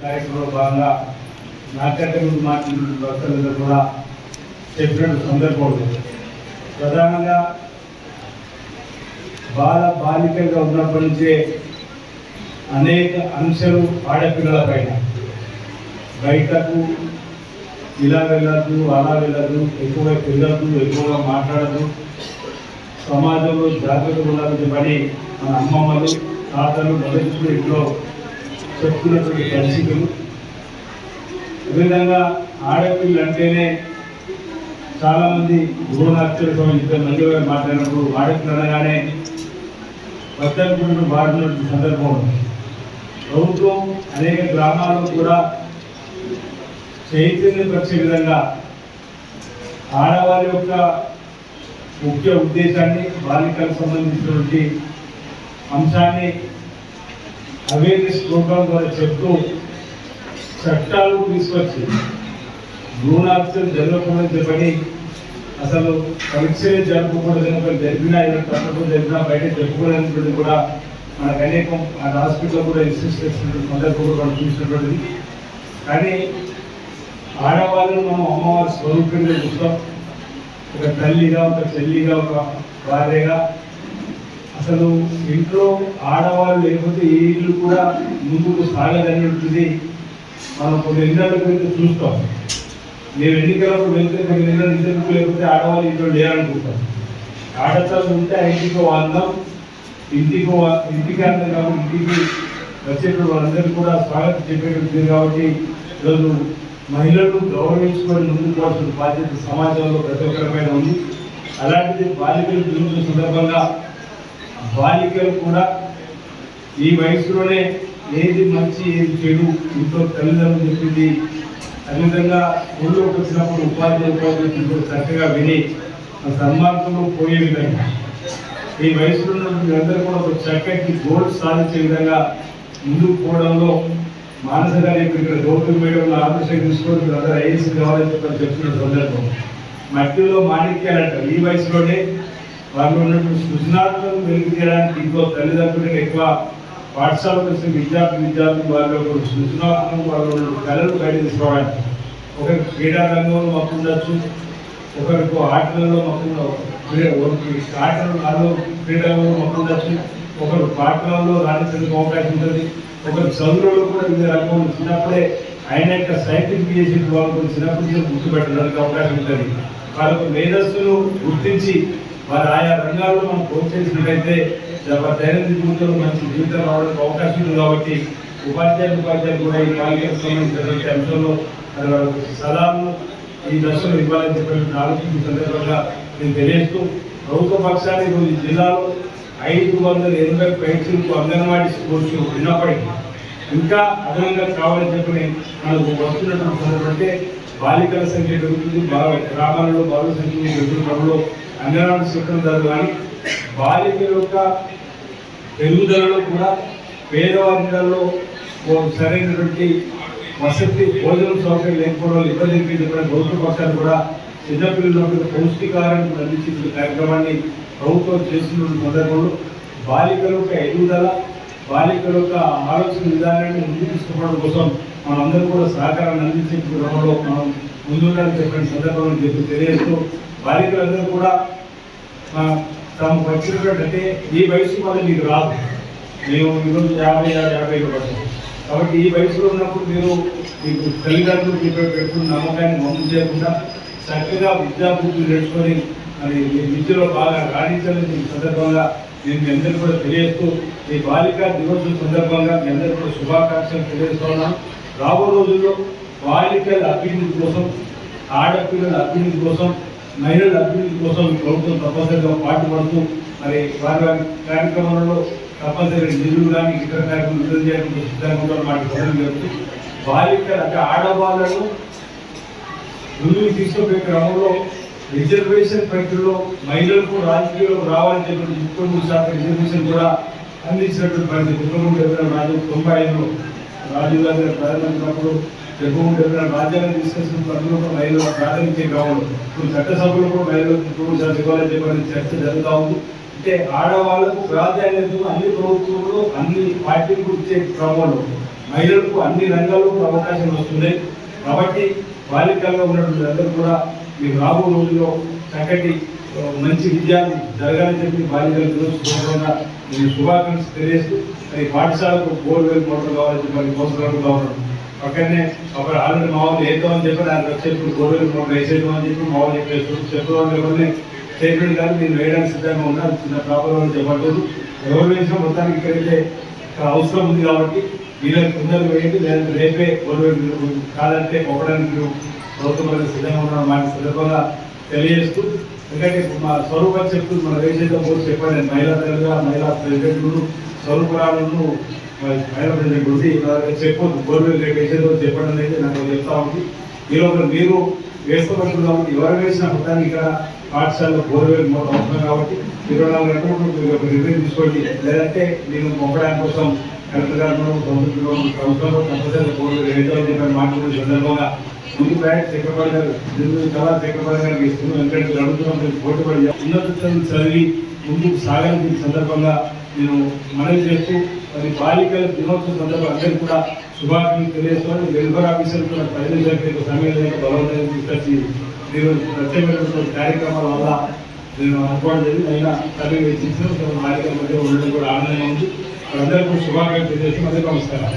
కార్యక్రమంలో భాగంగా నాకంటే ముందు మాట్లాడిన భక్తులందరూ కూడా చెప్పినట్టు సందర్భం ప్రధానంగా బాలికలుగా ఉన్నప్పటి నుంచే అనేక అంశాలు ఆడపిల్లల పైన బయటకు ఇలా వెళ్ళద్దు అలా వెళ్ళద్దు, ఎక్కువగా తిరగద్దు, ఎక్కువగా మాట్లాడద్దు, సమాజంలో జాగ్రత్తగా ఉండాలని చెప్పని మన అమ్మమ్మలు తాతలు మొదటి ఇంట్లో చెప్తున్నటువంటి పరిస్థితులు. అదేవిధంగా ఆడపిల్లలు అంటేనే చాలామంది గృహనాథ్యులతో ఇద్దరు మంది మాట్లాడినప్పుడు ఆడపిల్ల అనగానే వద్దనుకుంటూ మాట్లాడిన సందర్భం ఉంది. ప్రభుత్వం అనేక గ్రామాల్లో కూడా చైతన్యపరిచే విధంగా ఆడవారి యొక్క ముఖ్య ఉద్దేశాన్ని, బాలికలకు సంబంధించినటువంటి అంశాన్ని అవేర్నెస్ ప్రోగ్రాం ద్వారా చెప్తూ చట్టాలు తీసుకొచ్చి భ్రూణహత్యలు జరగకూడదని చెప్పని, అసలు పరీక్షలే జరగకూడదని జరిగినా తప్పకుండా జరిగినా బయట జరగకూడదనేటువంటిది కూడా మనకు అనేకం హాస్పిటల్లో కూడా ఇన్సిస్ట్ చేసినటువంటి సందర్భం కూడా మనం చూసినటువంటిది. కానీ ఆడవాళ్ళను మనం అమ్మవారి స్వరూపంగా చూస్తాం, ఒక తల్లిగా, ఒక చెల్లిగా, ఒక భార్యగా. అసలు ఇంట్లో ఆడవాళ్ళు లేకపోతే ఈ ఇల్లు కూడా ముందుకు సాగదనేటువంటిది మనం కొన్ని ఇళ్ళ గురించి చూస్తాం. నేను ఎన్నికలకు వెళ్తే కొన్ని ఇళ్ళ ఇంటికి లేకపోతే ఆడవాళ్ళు ఇంట్లో లేరనుకుంటాం. ఆడతలు ఉంటే ఆ ఇంటికి అందం, ఇంటికి అందం కాబట్టి ఇంటికి వచ్చేటువంటి వాళ్ళందరికీ కూడా స్వాగతం చెప్పేటువంటి కాబట్టి ఈరోజు మహిళలు గౌరవించుకొని ముందుకు పోవాల్సిన బాధ్యత సమాజంలో ప్రతి ఒక్కరిపైన ఉంది. అలాంటిది బాలికలు దినోత్సవం సందర్భంగా బాలికలు కూడా ఈ వయసులోనే ఏది మంచి ఏది చెడు ఇంట్లో తల్లిదండ్రులు చెప్పింది అదేవిధంగా ఊళ్ళోకి వచ్చినప్పుడు ఉపాధ్యాయులు చక్కగా విని సన్మార్గంలో పోయే విధంగా ఈ వయసులో ఉన్నటువంటి కూడా ఒక చక్కటి గోల్ సాధించే విధంగా ముందుకు పోవడంలో మానస గారి ఇక్కడ గౌతమ్ మేడం ఆపరేషన్ తీసుకొని అందరూ ఐఏఎస్ కావాలని చెప్పని చెప్తున్న సందర్భం. మట్టిలో మాణిక్యాలంటారు. ఈ వయసులోనే వాళ్ళు ఉన్నటువంటి సృజనాత్మకం వెలుగు తీయడానికి ఇంకో తల్లిదండ్రులకు ఎక్కువ పాఠశాలకు వచ్చిన విద్యార్థులు వాళ్ళు సృజనాత్మకం వాళ్ళు కళలు బయట తీసుకోవడానికి ఒకరికి క్రీడా రంగంలో మక్కు ఉండొచ్చు, ఒకరికి ఆటలలో ఆటలలో క్రీడలలో మక్కు ఉండొచ్చు, ఒకరు పాటలలో రాణించడానికి అవకాశం ఉంటుంది, ఒకరు చదువులలో కూడా వివిధ రంగంలో చిన్నప్పుడే ఆయన యొక్క సైంటిఫిక్ చేసే వాళ్ళు చిన్నప్పటి గుర్తుపెట్టడానికి అవకాశం ఉంటుంది. వాళ్ళకు మేధస్సును గుర్తించి వారు ఆయా రంగాల్లో మనం ప్రోత్సహించినట్లయితే దైనందిన జీవితంలో మంచి జీవితం రావడానికి అవకాశం ఉంది. కాబట్టి ఉపాధ్యాయులు కూడా ఈ బాలికలకు సంబంధించినటువంటి అంశంలో సలహాలను ఈ దశలో ఇవ్వాలని చెప్పిన ఆలోచన సందర్భంగా నేను తెలియజేస్తూ ప్రభుత్వ పక్షాన్ని ఈరోజు జిల్లాలో 580 పైసలకు అంగన్వాడీ స్కూల్స్ ఉన్నప్పటికీ ఇంకా అదనంగా కావాలని చెప్పి మనకు వస్తున్నటువంటి సందర్భంటే బాలికల సంఖ్య పెరుగుతుంది. గ్రామాలలో బాలుల సంఖ్య పెరుగుతున్నప్పుడు అంగన్వాడీ సెక్టర్ కానీ బాలికల యొక్క పెరుగుదలలో కూడా పేదవారిలో సరైనటువంటి వసతి భోజనం సౌకర్యం లేకపోవడం ఇబ్బంది చెప్పిన ప్రభుత్వ పక్షాలు కూడా చిన్నపిల్లలకు పౌష్టికారాన్ని అందించిన కార్యక్రమాన్ని ప్రభుత్వం చేస్తున్న సందర్భంలో బాలికల యొక్క ఎదుగుదల, బాలికల యొక్క ఆలోచన విధానాన్ని ముందుకు తీసుకోవడం కోసం మనందరూ కూడా సహకారాన్ని అందించే క్రమంలో మనం ముందుండాలని చెప్పిన సందర్భంలో తెలియజేస్తూ బాలికలందరూ కూడా తాము వచ్చినటువంటి అంటే ఈ వయసు వల్ల మీకు రాదు. మేము ఈరోజు 50 పడ్డాం కాబట్టి ఈ వయసులో ఉన్నప్పుడు మీరు మీకు తల్లిదండ్రులు మీకు పెట్టుకున్న నమ్మకాన్ని మమ్మల్ని చేయకుండా చక్కగా విద్యాబుద్ధులు నేర్చుకొని మరి విద్యలో బాగా రాణించాలని సందర్భంగా నేను మీ అందరూ కూడా తెలియజేస్తూ ఈ బాలికా దినోత్సవం సందర్భంగా మీ అందరూ కూడా శుభాకాంక్షలు తెలియజేస్తున్నాను. రాబో రోజుల్లో బాలికల అభివృద్ధి కోసం, ఆడపిల్లల అభివృద్ధి కోసం, మహిళల అభివృద్ధి కోసం ప్రభుత్వం తప్పనిసరిగా పాటుపడుతూ మరి వారి వారి కార్యక్రమాలలో తప్పనిసరిగా నిధులు కానీ ఇతర కార్యక్రమాలు విడుదల చేయడానికి సిద్ధంగా కూడా మాకు పనులు జరుగుతూ బాలికలు అంటే ఆడవాళ్లను ముందుకు తీసుకుపోయే క్రమంలో రిజర్వేషన్ ప్రక్రియలో మహిళలకు రాజకీయాలకు రావాలని చెప్పి 33% రిజర్వేషన్ కూడా అందించినటువంటి పరిస్థితి. 1995లో రాజీవ్ గాంధీ ప్రధానమంత్రి రాజ్యాంగం తీసుకొచ్చిన పనులు మహిళలకు ప్రాధాన్యత కావాలి. ఇప్పుడు చట్టసభలో కూడా మహిళలకు 33% ఇవ్వాలని చెప్పి చర్చ జరుగుతూ ఉంది. అంటే ఆడవాళ్లకు ప్రాధాన్యత అన్ని ప్రభుత్వంలో అన్ని పార్టీలకు ఇచ్చే క్రమంలో మహిళలకు అన్ని రంగాల్లో కూడా అవకాశం వస్తున్నాయి. కాబట్టి బాలికల్లో ఉన్నటువంటి అందరూ కూడా మీరు రాబో రోజుల్లో చక్కటి మంచి విజయాలు జరగాలని చెప్పి బాలికల దినోత్సవంగా నేను శుభాకాంక్షలు తెలియజేస్తూ అది పాఠశాలకు బోర్వెల్ మోటార్ కావాలని చెప్పి కోసరాలు కావాలి. పక్కనే ఒక ఆల్రెడీ మామూలు వేద్దామని చెప్పి దానికి వచ్చేప్పుడు బోర్వెల్ మోటార్ వేసేద్దామని చెప్పి మామూలు చెప్పేస్తారు. చెప్పడం చెప్పని చైర్మన్ గారు నేను వేయడానికి సిద్ధంగా ఉన్నారు. చిన్న ప్రాబ్లం చెప్పట్లేదు. ఎవరు వేసినా మొత్తానికి ఇక్కడైతే అవసరం ఉంది కాబట్టి వీళ్ళకి తొందరగా వేయండి, లేదంటే రేపే బోర్వెల్ కాదంటే ఒక్కడానికి మీరు ప్రభుత్వం సిద్ధంగా ఉన్నాం మాట సందర్భంగా తెలియజేస్తూ, ఎందుకంటే మా స్వరూపం చెప్తూ మన వేసేద్దాం బోర్డు చెప్పండి. మహిళా తెలుగుగా మహిళా ప్రెసిడెంట్లు స్వరూపురాలను మహిళా ప్రెసిడెంట్ ఉంది చెప్పొద్దు బోర్వెల్ రేపు వేసేదో చెప్పండి అనేది నాకు చెప్తా ఉంది. ఈరోజు మీరు వేసుకోవచ్చు కాబట్టి ఎవరు వేసిన మొత్తాన్ని ఇక్కడ పాఠశాలలో బోర్వెల్ మొత్తం అవసరం కాబట్టి 24 గంటలకు మీరు ఒక నిర్ణయం తీసుకోండి. లేదంటే నేను పంపడానికి కోసం కలెక్టర్ గారు ప్రభుత్వంలో కంపల్సరీ బోర్వెల్ వేద్దామని చెప్పిన మాట్లాడే సందర్భంగా ముందు బ్యాట్ చక్రపాణి గారు చాలా చక్రపాణి గారికి ఇస్తున్నాం. ఎందుకంటే అడుగుతున్నాం పోటీపడి ఉన్నత చదివి ముందుకు సాగని సందర్భంగా నేను మనవి చేస్తూ మరి బాలికల దినోత్సవం సందర్భంగా అందరికీ కూడా శుభాకాంక్షలు తెలియజేస్తాను. వెల్ఫేర్ ఆఫీసర్ కూడా ప్రజలకు సమయం బలవంతం తీసుకొచ్చి మీరు ప్రత్యేకమైనటువంటి కార్యక్రమాల వల్ల నేను అనుకోవడం జరిగింది. అయినా తల్లి వెచ్చించిన బాలికల మధ్య ఉండడం కూడా ఆనందంగా ఉంది. అందరికీ శుభాకాంక్షలు తెలియజేస్తాను. అందరికీ నమస్కారం.